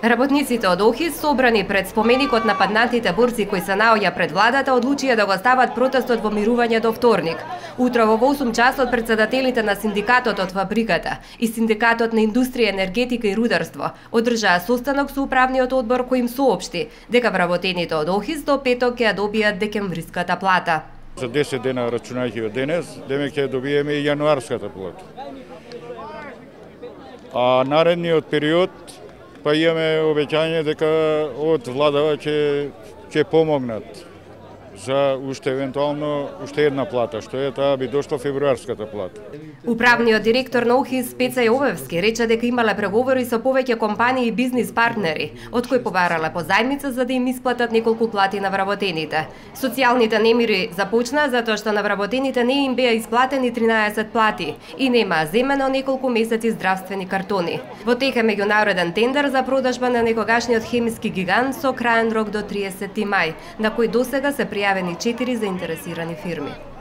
Работниците од ОХИС, собрани пред споменикот на паднатите борци кои се наоѓа пред владата, одлучија да го стават протестот во мирување до вторник. Утрово во 8 часот председателите на синдикатот од фабриката и синдикатот на индустрија, енергетика и рударство одржаа состанок со управниот одбор кој им соопшти дека вработените од ОХИС до петок ќе ја добијат декемвриската плата. За 10 дена рачунајќи од денес, демек ќе добиеме и јануарската плата. А наредниот период па имаме обеќање дека од владава ќе помогнат за уште евентуално една плата, што е таа би дошла февруарската плата. Управниот директор на ОХИС Пеца Јовевски рече дека имале преговори со повеќе компании и бизнис партнери, од кои побарале позајмица за да им исплатат неколку плати на вработените. Социјалните немири започнаа затоа што на вработените не им беа исплатени 13 плати и немаа земено неколку месеци здравствени картони. Во тек е меѓународен тендер за продажба на некогашниот хемиски гигант со краен рок до 30 мај, на кој досега се пријавени 4 заинтересирани фирми.